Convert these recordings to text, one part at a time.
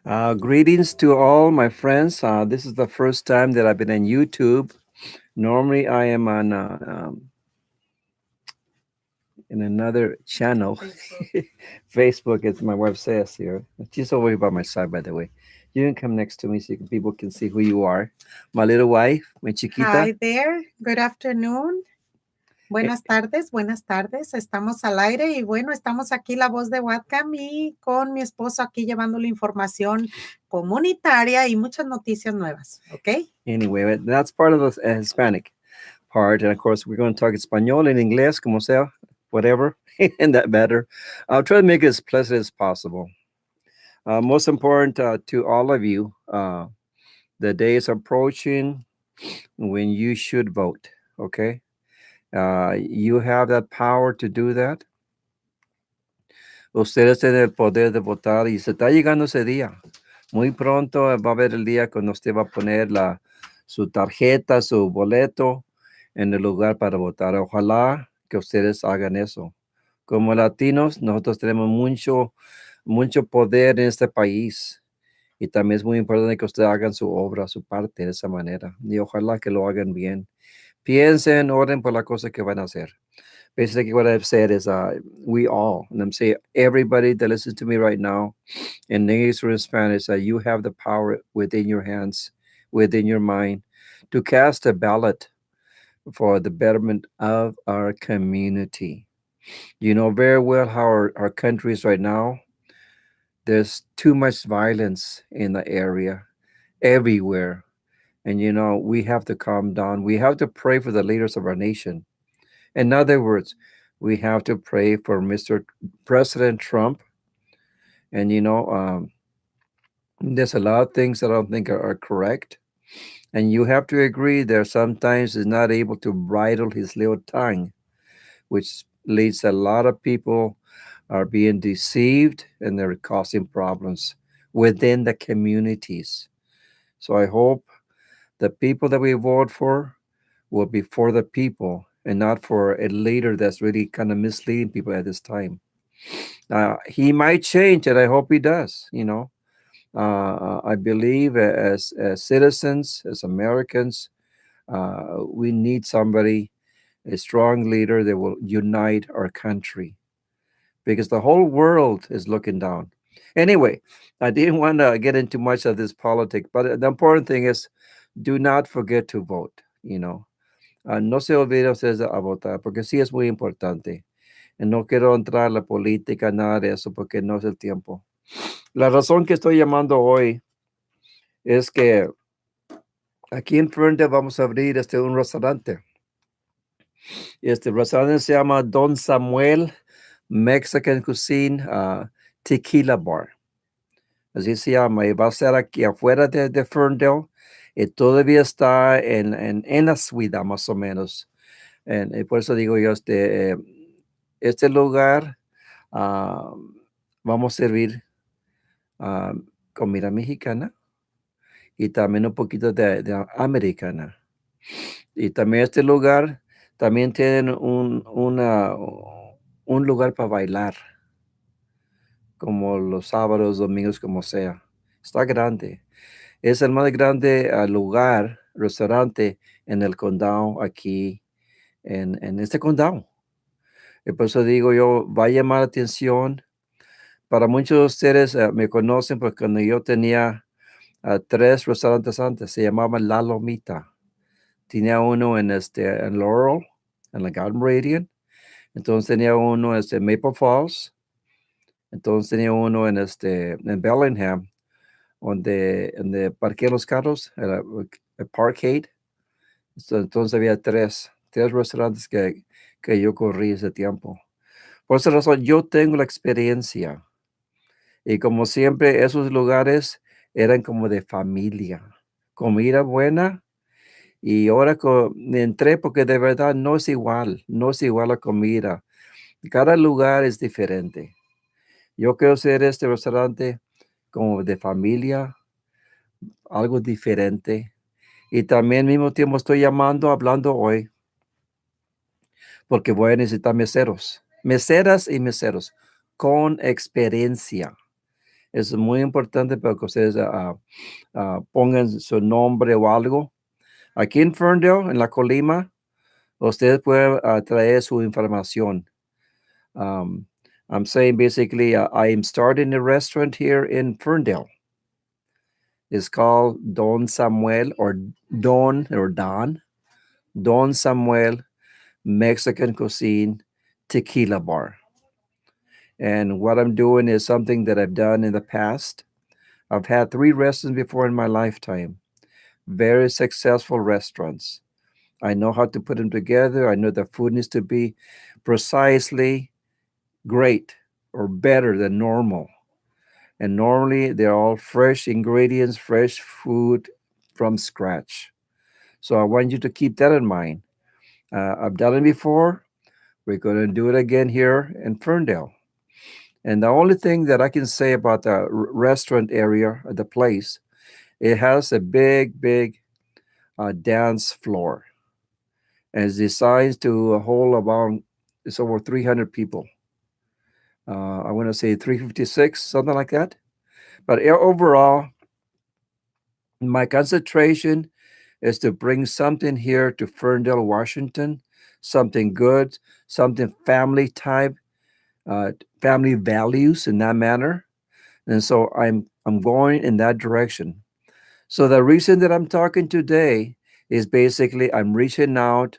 Greetings to all my friends. This is the first time that I've been on YouTube. Normally, I am on in another channel. Facebook. Facebook, as my wife says here. She's over here by my side, by the way. You can come next to me so people can see who you are. My little wife, my chiquita. Hi there. Good afternoon. Eh, Buenas tardes, buenas tardes. Estamos al aire y bueno, estamos aquí la voz de Whatcam y con mi esposo aquí llevando la información comunitaria y muchas noticias nuevas, ¿ok? Anyway, that's part of the Hispanic part. And of course, we're going to talk español and inglés, como sea, whatever, and that better. I'll try to make it as pleasant as possible. Most important to all of you, the day is approaching when you should vote. Okay, you have that power to do that. Ustedes tienen el poder de votar y se está llegando ese día. Muy pronto va a haber el día cuando usted va a poner su tarjeta, su boleto en el lugar para votar. Ojalá que ustedes hagan eso. Como latinos, nosotros tenemos mucho poder en este país. Y también es muy importante que ustedes hagan su obra, su parte de esa manera. Y ojalá que lo hagan bien. Piensen, oren por la cosa que van a hacer. Basically, what I've said is we all, and I'm saying everybody that listens to me right now, in English or in Spanish, that you have the power within your hands, within your mind, to cast a ballot for the betterment of our community. You know very well how our country is right now. There's too much violence in the area, everywhere. And we have to calm down. We have to pray for the leaders of our nation. In other words, we have to pray for Mr. President Trump. And there's a lot of things that I don't think are correct. And you have to agree there sometimes is not able to bridle his little tongue, which leads a lot of people are being deceived and they're causing problems within the communities. So I hope the people that we vote for will be for the people and not for a leader that's really kind of misleading people at this time. He might change, and I hope he does. I believe as citizens, as Americans, we need somebody, a strong leader that will unite our country because the whole world is looking down. Anyway, I didn't want to get into much of this politics, but the important thing is do not forget to vote. No se olvide ustedes a votar, porque sí es muy importante. No quiero entrar a la política, nada de eso, porque no es el tiempo. La razón que estoy llamando hoy es que aquí enfrente vamos a abrir un restaurante. Este restaurante se llama Don Samuel Mexican Cuisine Tequila Bar. Así se llama. Y va a ser aquí afuera de Ferndale. Y todavía está en la ciudad, más o menos. Y por eso digo yo, este lugar ah, vamos a servir ah, comida mexicana y también un poquito de americana. Y también este lugar también tienen un lugar para bailar, como los sábados, domingos, como sea. Está grande. Es el más grande lugar, restaurante en el condado aquí, en este condado. Y por eso digo yo, va a llamar la atención. Para muchos de ustedes me conocen porque cuando yo tenía tres restaurantes antes, se llamaban La Lomita. Tenía uno en Laurel, en la Garden Radiant. Entonces tenía uno en Maple Falls. Entonces tenía uno en Bellingham, donde parqué los carros, era el Parkade. Entonces había tres restaurantes que yo corrí ese tiempo. Por esa razón, yo tengo la experiencia. Y como siempre, esos lugares eran como de familia. Comida buena. Y ahora entré porque de verdad no es igual la comida. Cada lugar es diferente. Yo quiero hacer este restaurante como de familia, algo diferente. Y también al mismo tiempo estoy hablando hoy, porque voy a necesitar meseros, meseras y meseros con experiencia. Es muy importante para que ustedes pongan su nombre o algo. Aquí en Ferndale, en la Colima, ustedes pueden traer su información. Um, I'm saying basically, I am starting a restaurant here in Ferndale. It's called Don Samuel or Don or Don Don Samuel Mexican Cuisine Tequila Bar. And what I'm doing is something that I've done in the past. I've had three restaurants before in my lifetime, very successful restaurants. I know how to put them together. I know the food needs to be precisely great or better than normal. And normally they're all fresh ingredients, fresh food from scratch. So I want you to keep that in mind. I've done it before. We're going to do it again here in Ferndale. And the only thing that I can say about the restaurant area, the place, it has a big dance floor, and it's designed to hold about it's over 300 people. I want to say 356, something like that. But overall, my concentration is to bring something here to Ferndale, Washington, something good, something family type, family values in that manner. And so I'm going in that direction. So the reason that I'm talking today is basically I'm reaching out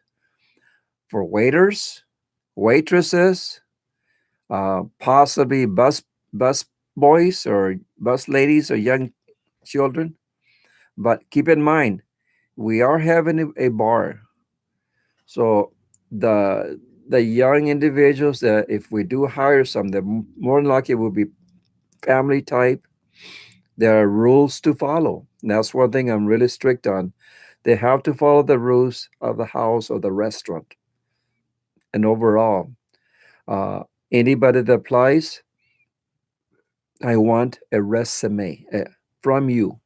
for waiters, waitresses, possibly bus boys or bus ladies or young children. But keep in mind, we are having a bar, so the young individuals that if we do hire some, they're more than likely will be family type. There are rules to follow. And that's one thing I'm really strict on. They have to follow the rules of the house or the restaurant. And overall, uh, anybody that applies, I want a resume from you.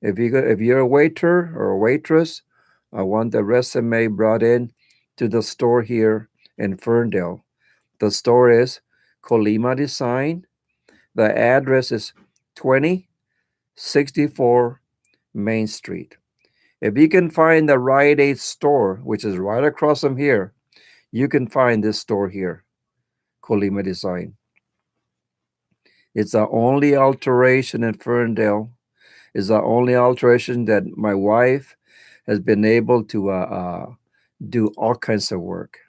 If you're a waiter or a waitress, I want the resume brought in to the store here in Ferndale. The store is Colima Design. The address is 2064 Main Street. If you can find the Rite Aid store, which is right across from here, you can find this store here, Colima Design. It's the only alteration in Ferndale. It's the only alteration that my wife has been able to do all kinds of work.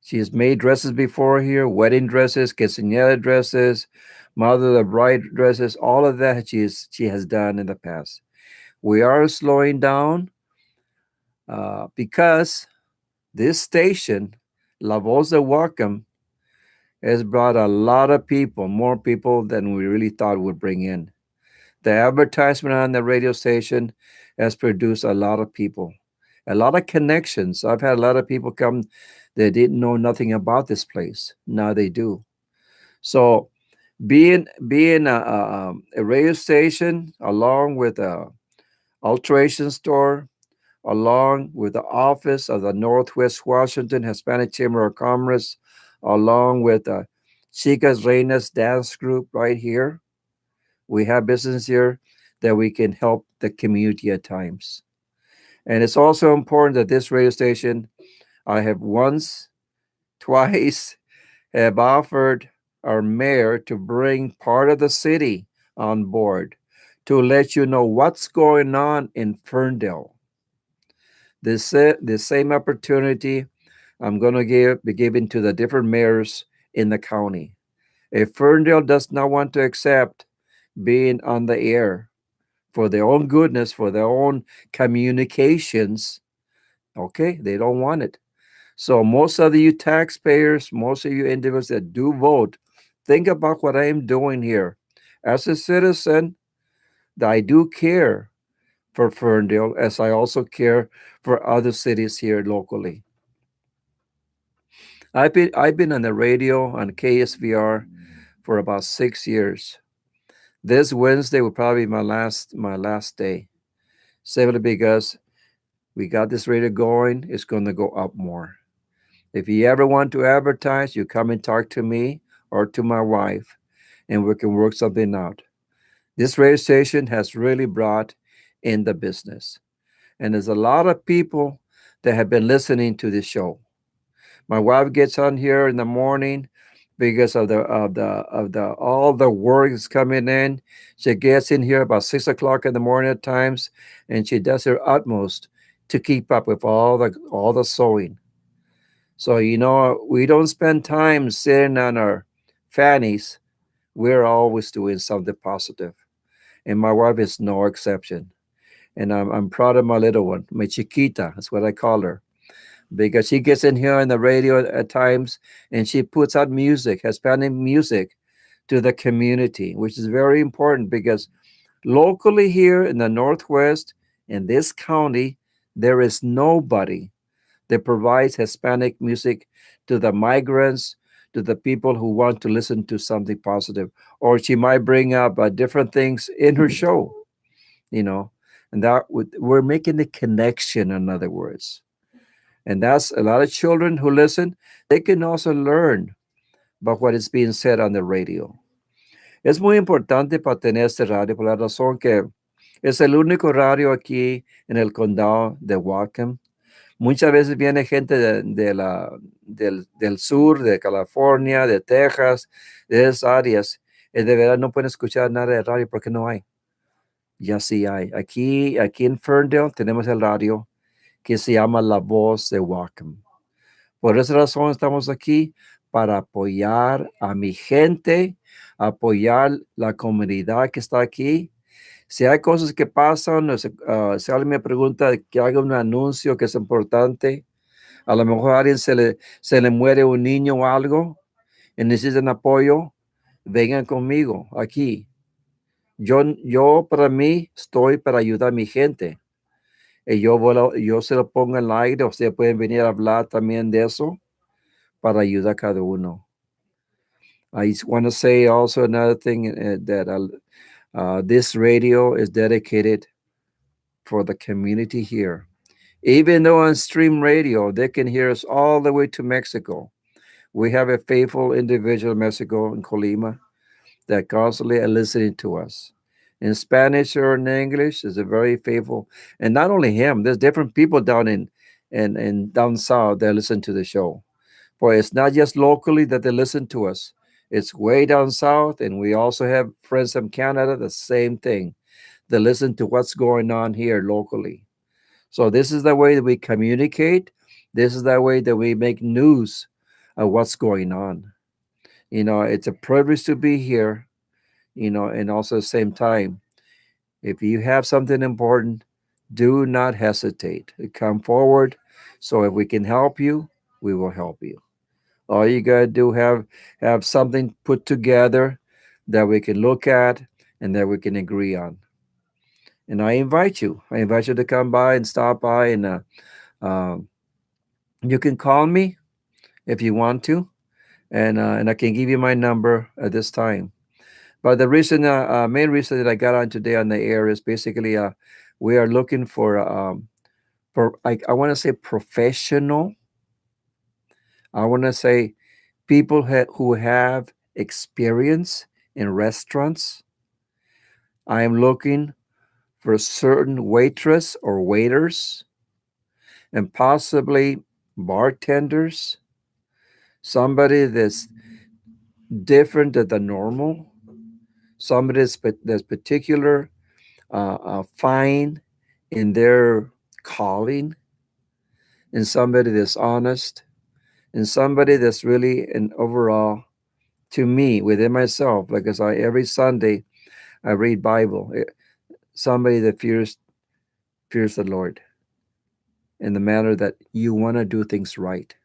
She has made dresses before here, wedding dresses, quinceañera dresses, mother of the bride dresses, all of that she has done in the past. We are slowing down because this station, La Voz de Welcome, has brought a lot of people, more people than we really thought would bring in. The advertisement on the radio station has produced a lot of people, a lot of connections. I've had a lot of people come that didn't know nothing about this place. Now they do. So being a radio station along with a alteration store, along with the office of the Northwest Washington Hispanic Chamber of Commerce, along with the Chicas Reinas dance group right here. We have business here that we can help the community at times. And it's also important that this radio station, I have once, twice, have offered our mayor to bring part of the city on board to let you know what's going on in Ferndale. The same opportunity I'm going to be giving to the different mayors in the county. If Ferndale does not want to accept being on the air for their own goodness, for their own communications, okay, they don't want it. So most of you taxpayers, most of you individuals that do vote, think about what I am doing here. As a citizen, that I do care for Ferndale as I also care for other cities here locally. I've been on the radio on KSVR for about 6 years. This Wednesday will probably be my last day. Simply because we got this radio going, it's going to go up more. If you ever want to advertise, you come and talk to me or to my wife. and we can work something out. This radio station has really brought in the business. And there's a lot of people that have been listening to this show. My wife gets on here in the morning because of the all the work is coming in. She gets in here about 6 o'clock in the morning at times, and she does her utmost to keep up with all the sewing. So we don't spend time sitting on our fannies. We're always doing something positive, and my wife is no exception. And I'm proud of my little one, my chiquita. That's what I call her, because she gets in here on the radio at times and she puts out music, Hispanic music, to the community, which is very important because locally here in the Northwest, in this county, there is nobody that provides Hispanic music to the migrants, to the people who want to listen to something positive. Or she might bring up different things in her show, you know, and we're making the connection, in other words. And that's a lot of children who listen, they can also learn about what is being said on the radio. Es muy importante para tener este radio por la razón que es el único radio aquí en el condado de Whatcom. Muchas veces viene gente del sur, de California, de Texas, de esas áreas, y de verdad no pueden escuchar nada de radio porque no hay. Ya sí hay. Aquí en Ferndale tenemos el radio que se llama La Voz de Whatcom. Por esa razón estamos aquí para apoyar a mi gente, apoyar la comunidad que está aquí. Si hay cosas que pasan, si alguien me pregunta que haga un anuncio que es importante, a lo mejor a alguien se le muere un niño o algo y necesitan apoyo, vengan conmigo aquí. Yo para mí estoy para ayudar a mi gente. Y yo se lo pongo en el aire, ustedes pueden venir a hablar también de eso para ayudar a cada uno. I want to say also another thing that this radio is dedicated for the community here. Even though on stream radio, they can hear us all the way to Mexico. We have a faithful individual in Mexico, in Colima, that constantly are listening to us. In Spanish or in English, is a very faithful, and not only him. There's different people down in down south that listen to the show. For it's not just locally that they listen to us. It's way down south, and we also have friends from Canada. The same thing. They listen to what's going on here locally. So this is the way that we communicate. This is the way that we make news of what's going on. It's a privilege to be here. And also at the same time, if you have something important, do not hesitate. Come forward. So if we can help you, we will help you. All you gotta do have something put together that we can look at and that we can agree on. And I invite you. I invite you to come by and stop by, and um, you can call me if you want to, and I can give you my number at this time. But the main reason that I got on today on the air is basically we are looking for I want to say professional. I want to say people who have experience in restaurants. I am looking for certain waitress or waiters and possibly bartenders, somebody that's different than the normal, somebody that's particular, fine in their calling, and somebody that's honest, and somebody that's really an overall to me within myself, because every Sunday I read Bible. Somebody that fears the Lord in the manner that you want to do things right.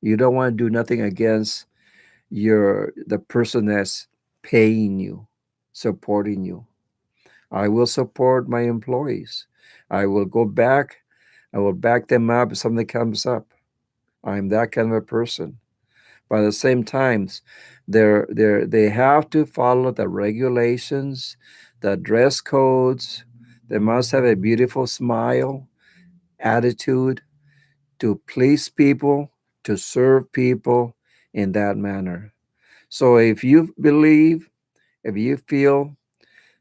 You don't want to do nothing against the person that's paying you, supporting you. I will support my employees. I will go back. I will back them up if something comes up. I'm that kind of a person. But at the same times, they have to follow the regulations, the dress codes. They must have a beautiful smile, attitude to please people, to serve people in that manner. So if you believe, if you feel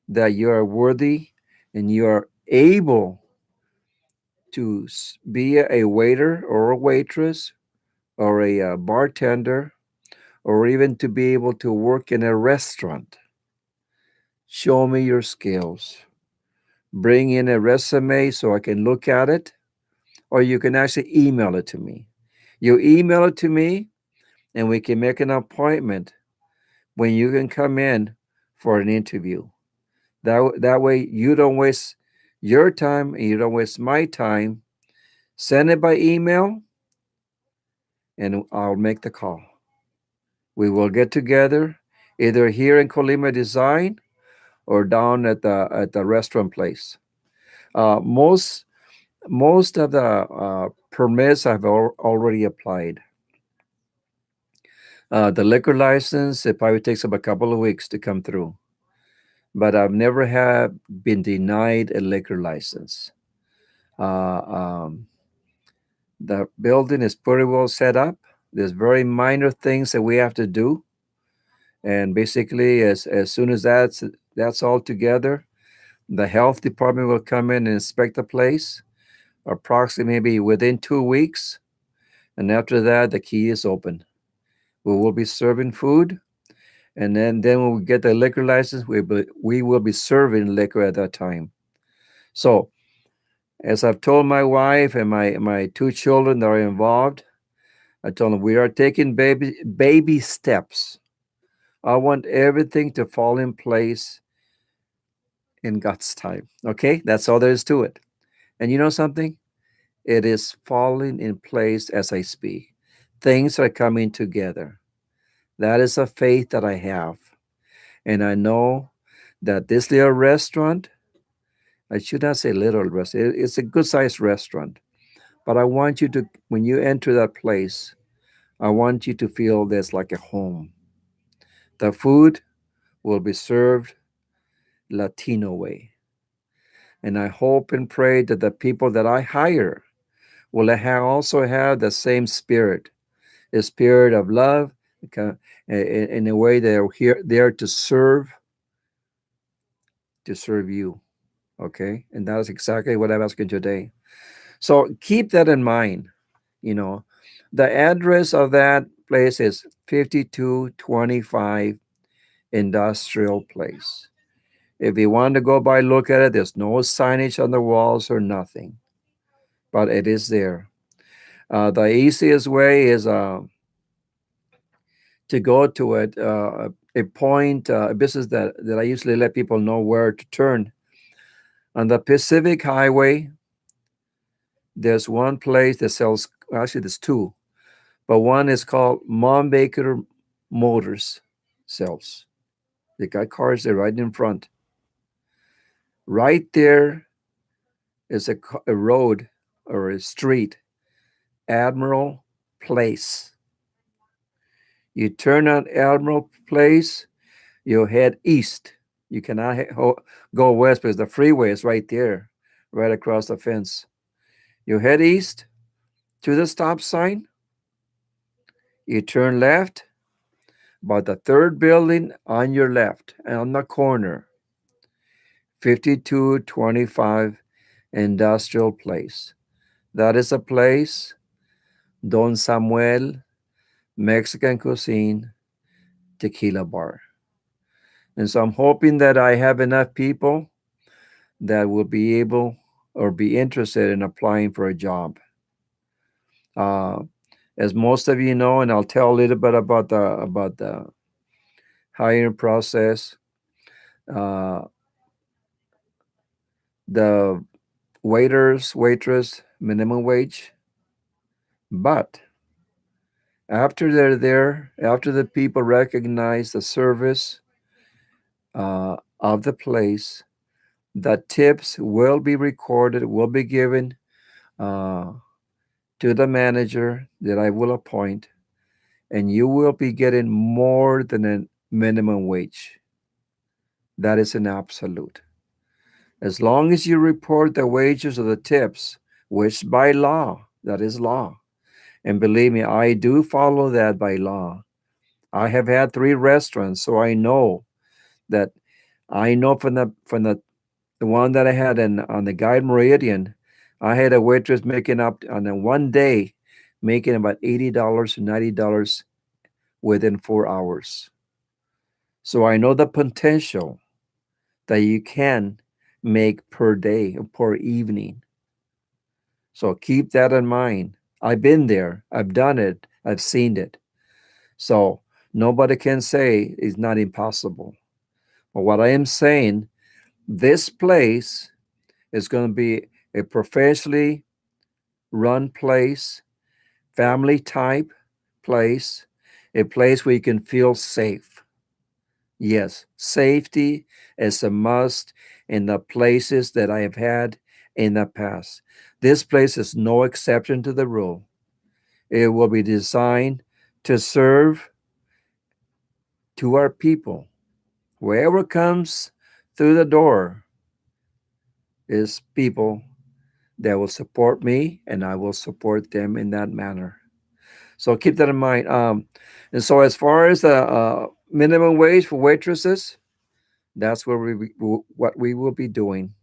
that you are worthy and you are able to be a waiter or a waitress or a bartender or even to be able to work in a restaurant, show me your skills. Bring in a resume so I can look at it, or you can actually email it to me. You email it to me, and we can make an appointment when you can come in for an interview. That way, you don't waste your time and you don't waste my time. Send it by email, and I'll make the call. We will get together either here in Colima Design or down at the restaurant place. Most of the permits I've already applied. The liquor license, it probably takes up a couple of weeks to come through, but I've never have been denied a liquor license. Uh, um, the building is pretty well set up. There's very minor things that we have to do, and basically, as soon as that's all together, the health department will come in and inspect the place, approximately maybe within 2 weeks, and after that, the key is open. We will be serving food, and then when we get the liquor license, we will be serving liquor at that time. So, as I've told my wife and my two children that are involved, I told them we are taking baby steps. I want everything to fall in place in God's time. Okay, that's all there is to it. And you know something? It is falling in place as I speak. Things are coming together. That is a faith that I have. And I know that this little restaurant, I should not say little restaurant, it's a good sized restaurant. But I want you to, when you enter that place, I want you to feel there's like a home. The food will be served Latino way. And I hope and pray that the people that I hire will also have the same spirit, a spirit of love, in a way they're here there to serve you. Okay, and that is exactly what I'm asking today. So keep that in mind. You know, the address of that place is 5225 Industrial Place. If you want to go by look at it, there's no signage on the walls or nothing, but it is there. The easiest way is to go to it. A point, a business that I usually let people know where to turn. On the Pacific Highway, there's one place that sells, actually, there's two, but one is called Mom Baker Motors sells. They got cars there right in front. Right there is a road or a street, Admiral Place. You turn on Admiral Place, you head east. You cannot go west because the freeway is right there, right across the fence. You head east to the stop sign, you turn left, about the third building on your left, and on the corner, 5225 Industrial Place. That is a place, Don Samuel Mexican Cuisine Tequila Bar. And so I'm hoping that I have enough people that will be able or be interested in applying for a job. Uh, as most of you know, and I'll tell a little bit about the hiring process. Uh, the waitress, minimum wage. But after they're there, after the people recognize the service of the place, the tips will be recorded, will be given uh, to the manager that I will appoint, and you will be getting more than a minimum wage. That is an absolute. As long as you report the wages or the tips, which by law, that is law. And believe me, I do follow that by law. I have had 3 restaurants, so that I know the one that I had on the Guide Meridian, I had a waitress making up on a one day, making about $80 to $90 within 4 hours. So I know the potential that you can make per day or per evening. So keep that in mind. I've been there, I've done it, I've seen it. So nobody can say it's not impossible. But what I am saying, this place is going to be a professionally run place, family type place, a place where you can feel safe. Yes, safety is a must in the places that I have had in the past. This place is no exception to the rule. It will be designed to serve to our people. Whoever comes through the door is people that will support me and I will support them in that manner. So keep that in mind. And so as far as the minimum wage for waitresses, that's what we will be doing.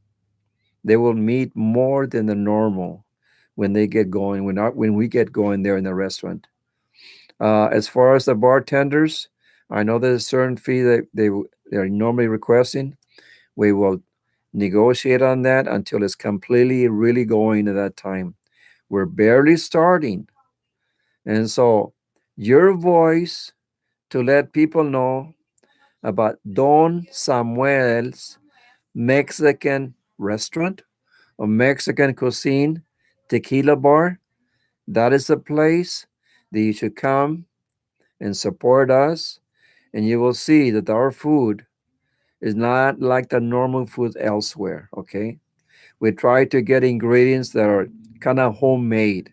They will meet more than the normal when they get going. When we get going there in the restaurant. As far as the bartenders, I know there's a certain fee that they're normally requesting. We will negotiate on that until it's completely really going at that time. We're barely starting. And so your voice to let people know about Don Samuel's Mexican restaurant or Mexican cuisine tequila bar, that is the place that you should come and support us. And you will see that our food is not like the normal food elsewhere. Okay. We try to get ingredients that are kind of homemade.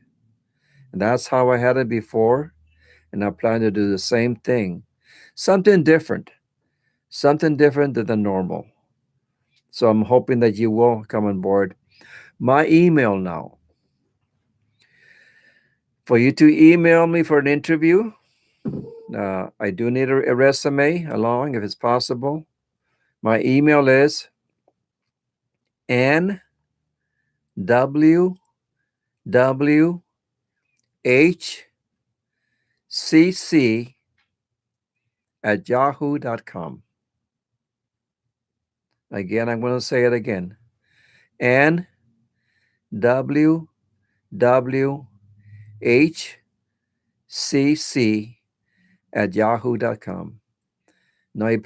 And that's how I had it before. And I plan to do the same thing. Something different. Something different than the normal. So I'm hoping that you will come on board. My email now. For you to email me for an interview, I do need a resume along if it's possible. My email is nwwhcc@yahoo.com. Again, I'm going to say it again. nwwhcc@yahoo.com. Now you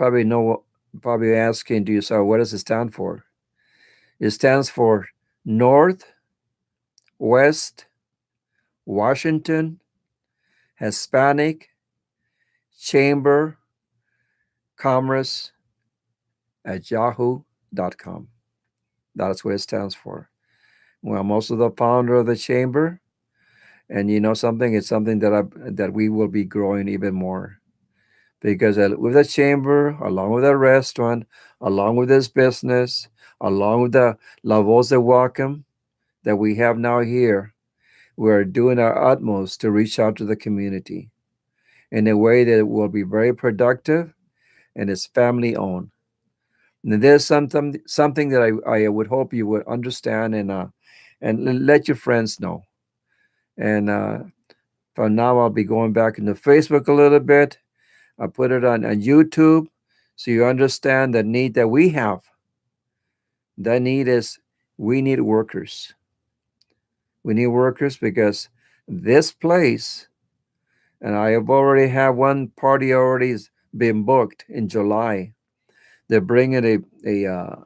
probably asking to yourself, what does it stand for? It stands for North West Washington Hispanic Chamber Commerce at yahoo.com. That's what it stands for. Well, I'm also the founder of the chamber, and you know something, it's something that we will be growing even more because with the chamber, along with the restaurant, along with this business, along with the La Voz de Welcome that we have now here, we're doing our utmost to reach out to the community in a way that will be very productive and is family owned. And there's something that I would hope you would understand and let your friends know. And from now I'll be going back into Facebook a little bit. I put it on YouTube so you understand the need that we have. The need is we need workers. We need workers because this place, and I have already have one party already has been booked in July. They're bringing a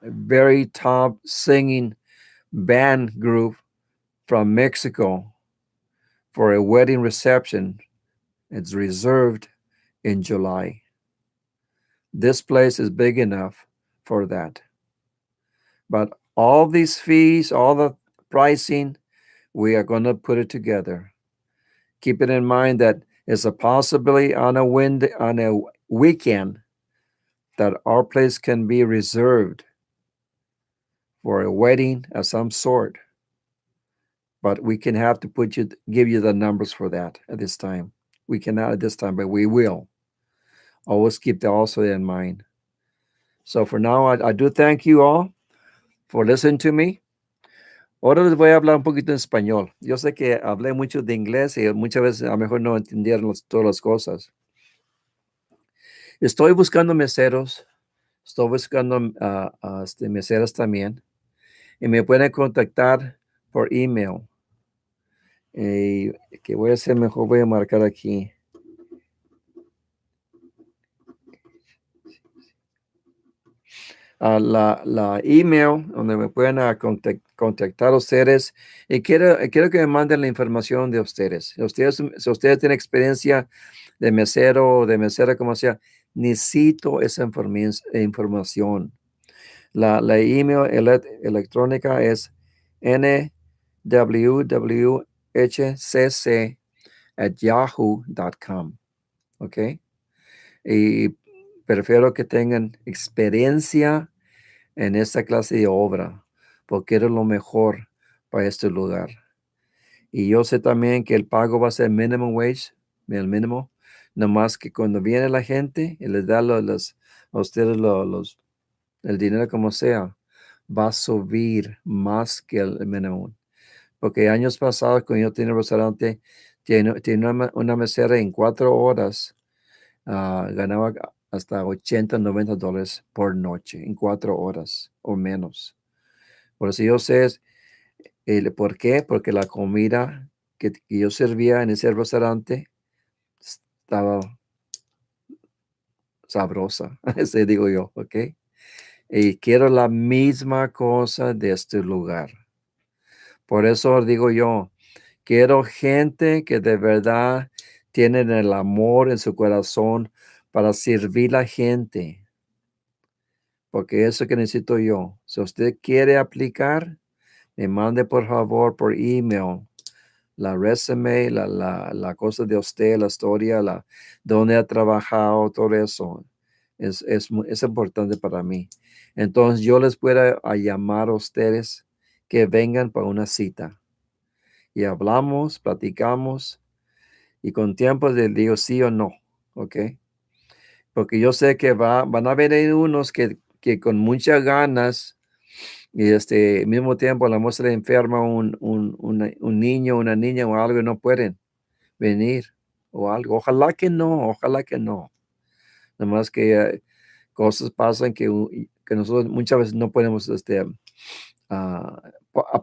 very top singing band group from Mexico for a wedding reception. It's reserved in July. This place is big enough for that. But all these fees, all the pricing, we are going to put it together. Keep it in mind that it's a possibility on a weekend that our place can be reserved for a wedding of some sort. But we can have to give you the numbers for that at this time. We cannot at this time, but we will. Always keep that also in mind. So for now, I do thank you all for listening to me. Ahora les voy a hablar un poquito en español. Yo sé que hablé mucho de inglés y muchas veces a lo mejor no entendieron todas las cosas. Estoy buscando meseros, estoy buscando meseras también. Y me pueden contactar por email. Que voy a hacer mejor, voy a marcar aquí. La email donde me pueden contactar ustedes y quiero que me manden la información de ustedes. Si ustedes tienen experiencia de mesero o de mesera, como sea, necesito esa información. La email electrónica es nwwhcc@yahoo.com. ¿Ok? Y prefiero que tengan experiencia en esta clase de obra, porque era lo mejor para este lugar. Y yo sé también que el pago va a ser minimum wage, el mínimo, nomás que cuando viene la gente y les da a ustedes el dinero como sea, va a subir más que el mínimo. Porque años pasados, cuando yo tenía un restaurante, tiene una mesera en 4 horas, ganaba hasta 80, $90 por noche, en 4 horas o menos. Por eso yo sé por qué, porque la comida que yo servía en ese restaurante estaba sabrosa, así digo yo, ¿ok? Y quiero la misma cosa de este lugar. Por eso digo yo, quiero gente que de verdad tienen el amor en su corazón para servir a la gente, porque eso que necesito yo. Si usted quiere aplicar, me mande por favor por email la resume, la cosa de usted, la historia, dónde ha trabajado, todo eso. Es importante para mí. Entonces yo les puedo llamar a ustedes que vengan para una cita. Y hablamos, platicamos, y con tiempo les digo sí o no, ¿ok? Porque yo sé que van a venir unos que con muchas ganas y al mismo tiempo a la muestra enferma un niño, una niña o algo y no pueden venir o algo. Ojalá que no, ojalá que no. Nada más que cosas pasan que nosotros muchas veces no podemos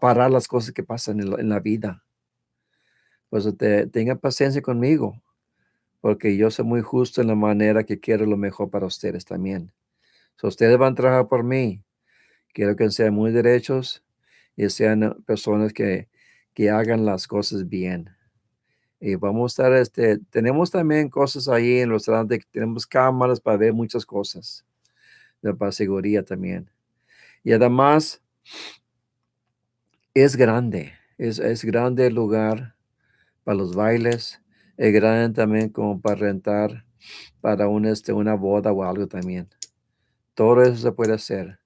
parar las cosas que pasan en la vida. Pues tenga paciencia conmigo, porque yo soy muy justo en la manera que quiero lo mejor para ustedes también. Si ustedes van a trabajar por mí, quiero que sean muy derechos y sean personas que hagan las cosas bien. Y vamos a estar, tenemos también cosas ahí en los restaurantes, tenemos cámaras para ver muchas cosas, para seguridad también. Y además, es grande, es grande el lugar para los bailes, es grande también como para rentar para una boda o algo también. Todo eso se puede hacer.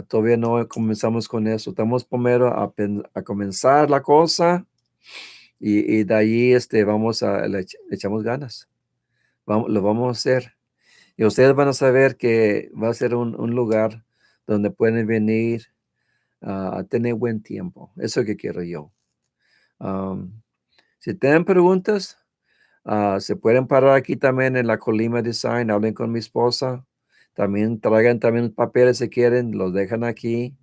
Todavía no comenzamos con eso. Estamos primero a comenzar la cosa y de ahí le echamos ganas. Lo vamos a hacer. Y ustedes van a saber que va a ser un lugar donde pueden venir a tener buen tiempo. Eso que quiero yo. Um, si tienen preguntas, se pueden parar aquí también en la Colima Design. Hablen con mi esposa. También traigan también papeles si quieren. Los dejan aquí.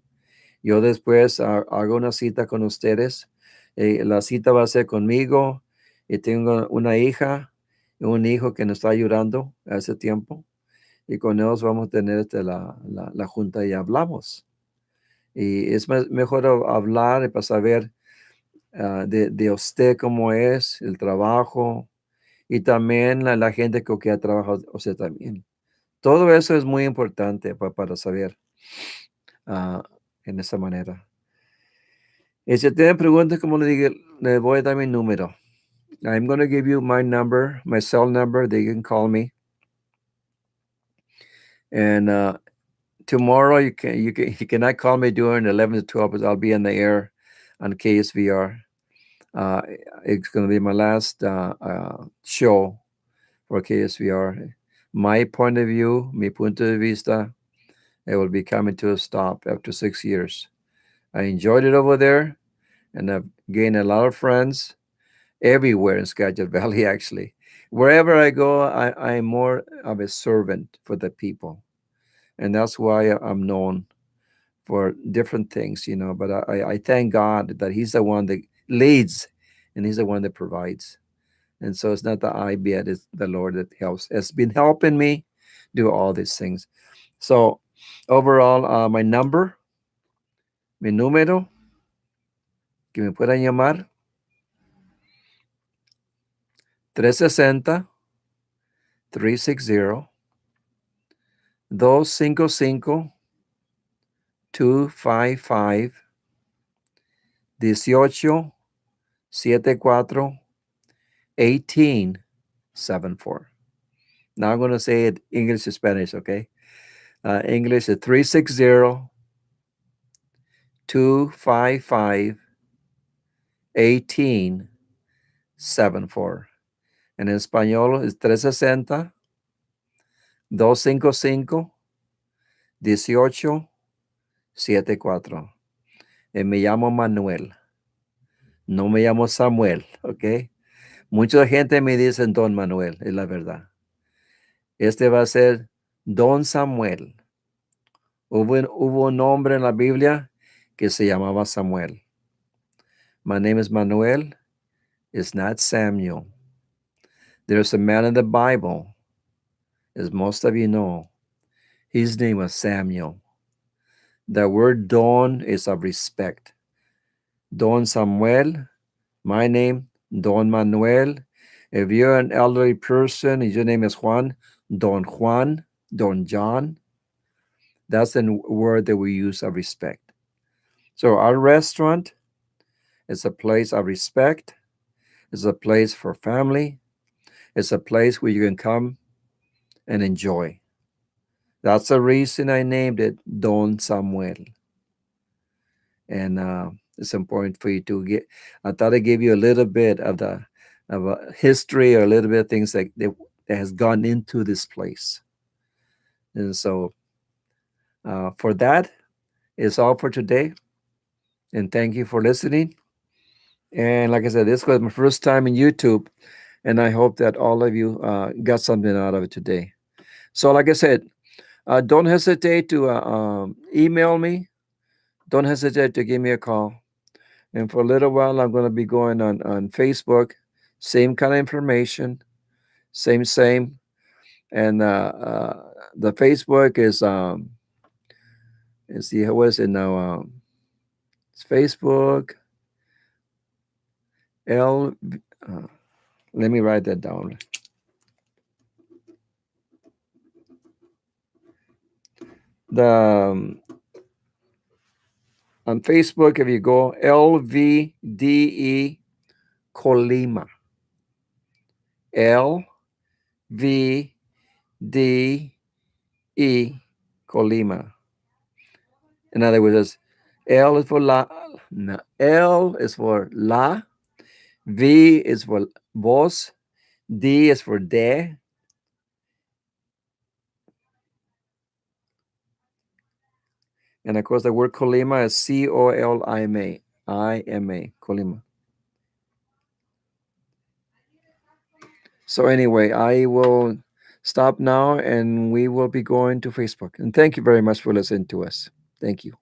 Yo después hago una cita con ustedes. La cita va a ser conmigo. Y tengo una hija y un hijo que nos está ayudando a ese tiempo. Y con ellos vamos a tener la junta y hablamos. Y es mejor hablar para saber de usted cómo es, el trabajo y también la gente con que ha trabajado usted también. Todo eso es muy importante para saber ah, en esa manera. Y si tienen preguntas, como le digo, le voy a dar mi número. I'm going to give you my number, my cell number that you can call me. And tomorrow you cannot call me during 11 to 12 because I'll be in the air on KSVR. It's going to be my last show for KSVR. My point of view, mi punto de vista, it will be coming to a stop after 6 years. I enjoyed it over there, and I've gained a lot of friends everywhere in Skagit Valley, actually. Wherever I go, I'm more of a servant for the people. And that's why I'm known for different things. But I thank God that He's the one that leads and He's the one that provides. And so it's not the I bit, it's the Lord that helps. Has been helping me do all these things. So overall, my number, mi número, que me puedan llamar, 360 255 255 1874 1874. Now I'm going to say it English to Spanish, okay? English is 360 255 1874. En español es 360 255 1874. Me llamo Manuel. No me llamo Samuel, ¿ok? Mucha gente me dice Don Manuel, es la verdad. Este va a ser Don Samuel. Hubo un hombre en la Biblia que se llamaba Samuel. My name is Manuel. It's not Samuel. There's a man in the Bible, as most of you know. His name was Samuel. The word Don is of respect. Don Samuel, my name, Don Manuel. If you're an elderly person and your name is Juan, Don Juan, Don John, that's the word that we use of respect. So our restaurant is a place of respect. It's a place for family. It's a place where you can come and enjoy. That's the reason I named it Don Samuel. And it's important for you to get. I thought I gave you a little bit of the of history or a little bit of things that has gone into this place. And so for that is all for today. And thank you for listening. And like I said, this was my first time in YouTube, and I hope that all of you got something out of it today. So, like I said, don't hesitate to email me. Don't hesitate to give me a call. And for a little while, I'm going to be going on Facebook. Same kind of information, same. And the Facebook is let's see, what is it now? It's Facebook. L. Let me write that down. The on Facebook, if you go LVDE Colima, LVDE Colima. In other words, it's L is for la, no, L is for la, V is for vos, D is for de, and of course the word Colima is Colima, IMA, Colima. So anyway, I will stop now and we will be going to Facebook. And thank you very much for listening to us. Thank you.